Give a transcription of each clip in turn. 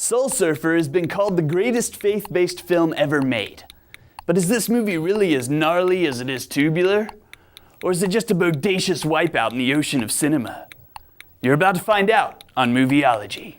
Soul Surfer has been called the greatest faith-based film ever made. But is this movie really as gnarly as it is tubular? Or is it just a bodacious wipeout in the ocean of cinema? You're about to find out on Movieology.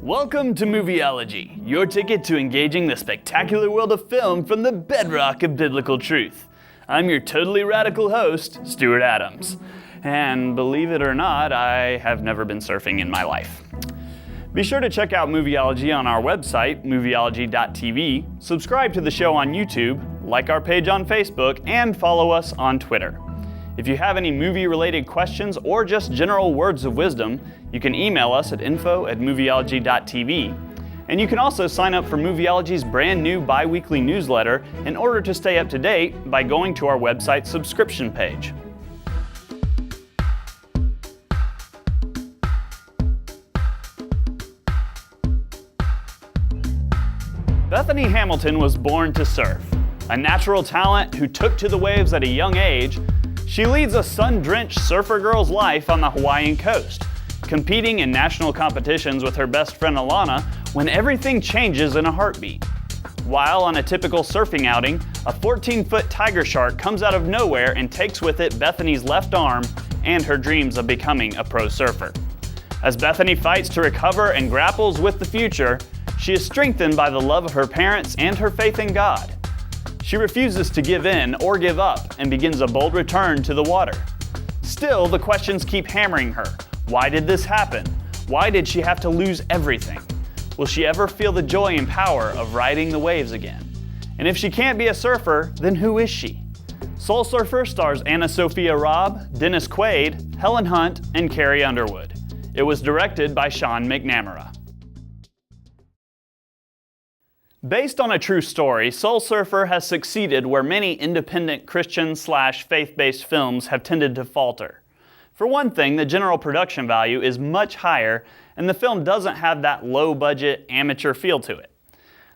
Welcome to Movieology, your ticket to engaging the spectacular world of film from the bedrock of biblical truth. I'm your totally radical host, Stewart Adams. And believe it or not, I have never been surfing in my life. Be sure to check out Movieology on our website, MovieologyTV, subscribe to the show on YouTube, like our page on Facebook, and follow us on Twitter. If you have any movie-related questions or just general words of wisdom, you can email us at info@movieology.tv. And you can also sign up for Movieology's brand new bi-weekly newsletter in order to stay up to date by going to our website subscription page. Bethany Hamilton was born to surf. A natural talent who took to the waves at a young age, she leads a sun-drenched surfer girl's life on the Hawaiian coast, competing in national competitions with her best friend Alana when everything changes in a heartbeat. While on a typical surfing outing, a 14-foot tiger shark comes out of nowhere and takes with it Bethany's left arm and her dreams of becoming a pro surfer. As Bethany fights to recover and grapples with the future, she is strengthened by the love of her parents and her faith in God. She refuses to give in or give up and begins a bold return to the water. Still, the questions keep hammering her. Why did this happen? Why did she have to lose everything? Will she ever feel the joy and power of riding the waves again? And if she can't be a surfer, then who is she? Soul Surfer stars Anna Sophia Robb, Dennis Quaid, Helen Hunt, and Carrie Underwood. It was directed by Sean McNamara. Based on a true story, Soul Surfer has succeeded where many independent Christian/faith-based films have tended to falter. For one thing, the general production value is much higher, and the film doesn't have that low-budget, amateur feel to it.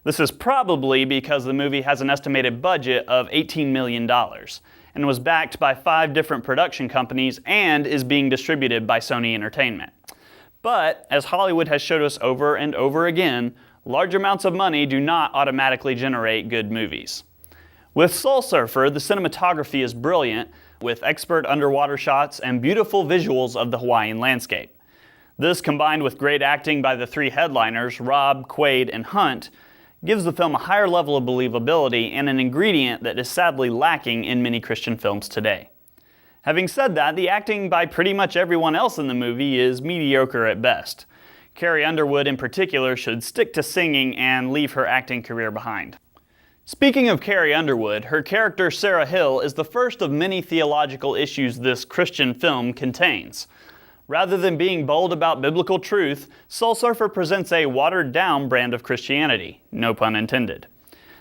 This is probably because the movie has an estimated budget of $18 million, and was backed by 5 different production companies and is being distributed by Sony Entertainment. But, as Hollywood has showed us over and over again, large amounts of money do not automatically generate good movies. With Soul Surfer, the cinematography is brilliant, with expert underwater shots and beautiful visuals of the Hawaiian landscape. This, combined with great acting by the 3 headliners, Robb, Quaid, and Hunt, gives the film a higher level of believability and an ingredient that is sadly lacking in many Christian films today. Having said that, the acting by pretty much everyone else in the movie is mediocre at best. Carrie Underwood in particular should stick to singing and leave her acting career behind. Speaking of Carrie Underwood, her character Sarah Hill is the first of many theological issues this Christian film contains. Rather than being bold about biblical truth, Soul Surfer presents a watered-down brand of Christianity, no pun intended,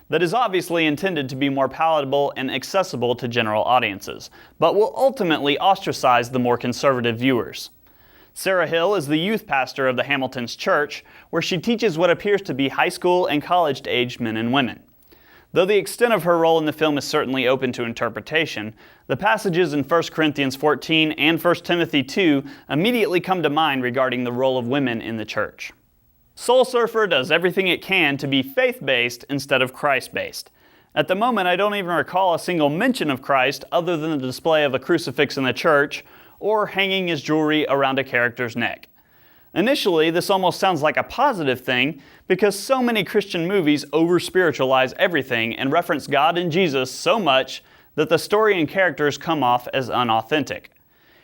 that is obviously intended to be more palatable and accessible to general audiences, but will ultimately ostracize the more conservative viewers. Sarah Hill is the youth pastor of the Hamilton's church, where she teaches what appears to be high school and college-aged men and women. Though the extent of her role in the film is certainly open to interpretation, the passages in 1 Corinthians 14 and 1 Timothy 2 immediately come to mind regarding the role of women in the church. Soul Surfer does everything it can to be faith-based instead of Christ-based. At the moment, I don't even recall a single mention of Christ other than the display of a crucifix in the church, or hanging his jewelry around a character's neck. Initially, this almost sounds like a positive thing because so many Christian movies over-spiritualize everything and reference God and Jesus so much that the story and characters come off as unauthentic.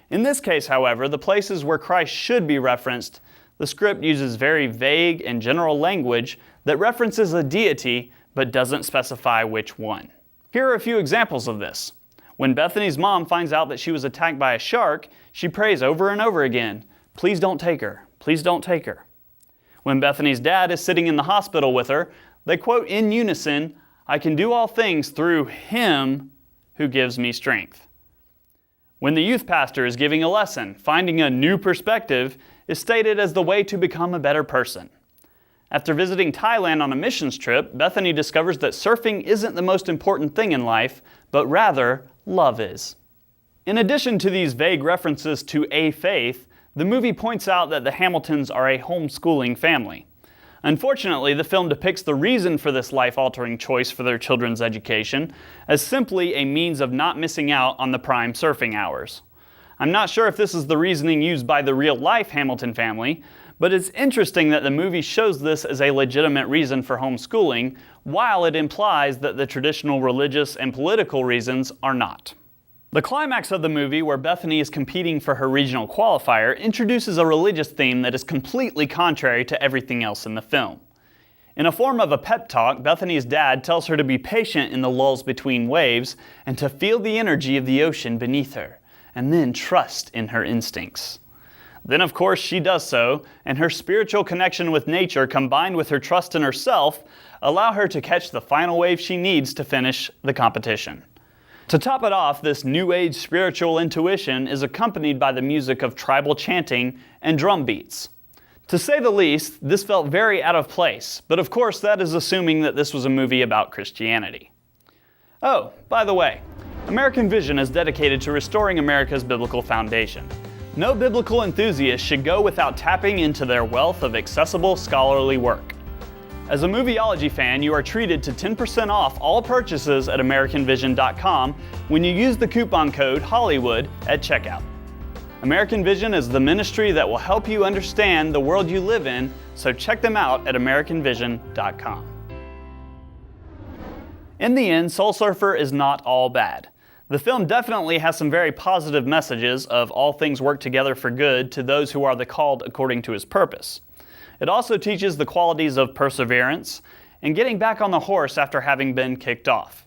In this case, however, the places where Christ should be referenced, the script uses very vague and general language that references a deity but doesn't specify which one. Here are a few examples of this. When Bethany's mom finds out that she was attacked by a shark, she prays over and over again, "Please don't take her. Please don't take her." When Bethany's dad is sitting in the hospital with her, they quote in unison, "I can do all things through Him who gives me strength." When the youth pastor is giving a lesson, finding a new perspective, is stated as the way to become a better person. After visiting Thailand on a missions trip, Bethany discovers that surfing isn't the most important thing in life, but rather, love is. In addition to these vague references to a faith, the movie points out that the Hamiltons are a homeschooling family. Unfortunately, the film depicts the reason for this life-altering choice for their children's education as simply a means of not missing out on the prime surfing hours. I'm not sure if this is the reasoning used by the real-life Hamilton family, but it's interesting that the movie shows this as a legitimate reason for homeschooling, while it implies that the traditional religious and political reasons are not. The climax of the movie, where Bethany is competing for her regional qualifier, introduces a religious theme that is completely contrary to everything else in the film. In a form of a pep talk, Bethany's dad tells her to be patient in the lulls between waves and to feel the energy of the ocean beneath her, and then trust in her instincts. Then, of course, she does so, and her spiritual connection with nature combined with her trust in herself allow her to catch the final wave she needs to finish the competition. To top it off, this New Age spiritual intuition is accompanied by the music of tribal chanting and drum beats. To say the least, this felt very out of place, but of course that is assuming that this was a movie about Christianity. Oh, by the way, American Vision is dedicated to restoring America's biblical foundation. No biblical enthusiast should go without tapping into their wealth of accessible scholarly work. As a Movieology fan, you are treated to 10% off all purchases at AmericanVision.com when you use the coupon code Hollywood at checkout. American Vision is the ministry that will help you understand the world you live in, so check them out at AmericanVision.com. In the end, Soul Surfer is not all bad. The film definitely has some very positive messages of all things work together for good to those who are the called according to His purpose. It also teaches the qualities of perseverance and getting back on the horse after having been kicked off.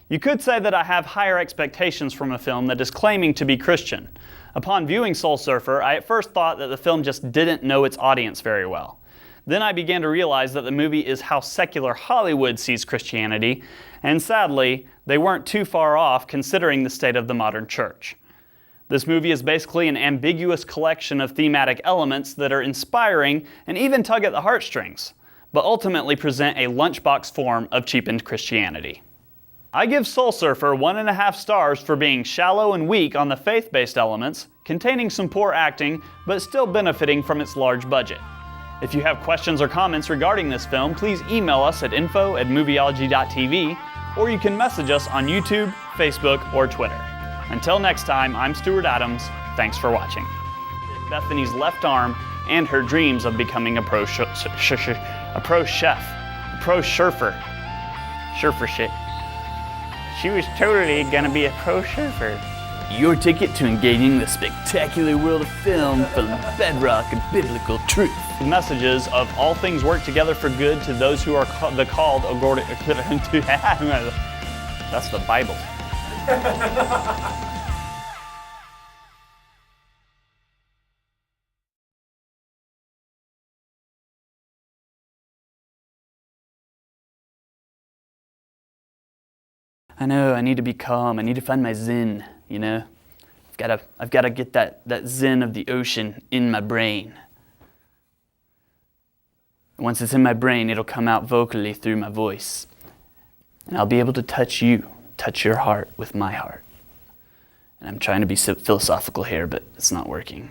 You could say that I have higher expectations from a film that is claiming to be Christian. Upon viewing Soul Surfer, I at first thought that the film just didn't know its audience very well. Then I began to realize that the movie is how secular Hollywood sees Christianity, and sadly, they weren't too far off considering the state of the modern church. This movie is basically an ambiguous collection of thematic elements that are inspiring and even tug at the heartstrings, but ultimately present a lunchbox form of cheapened Christianity. I give Soul Surfer 1.5 stars for being shallow and weak on the faith-based elements, containing some poor acting, but still benefiting from its large budget. If you have questions or comments regarding this film, please email us at info@movieology.tv, or you can message us on YouTube, Facebook, or Twitter. Until next time, I'm Stewart Adams. Thanks for watching. Bethany's left arm and her dreams of becoming a pro chef, a pro surfer. Surfer shit. She was totally gonna be a pro surfer. Your ticket to engaging the spectacular world of film full of bedrock and biblical truth. Messages of all things work together for good to those who are the called according to. That's the Bible. I know, I need to be calm. I need to find my zen, you know? I've gotta get that zen of the ocean in my brain. Once it's in my brain, it'll come out vocally through my voice. And I'll be able to touch your heart with my heart. And I'm trying to be philosophical here, but it's not working.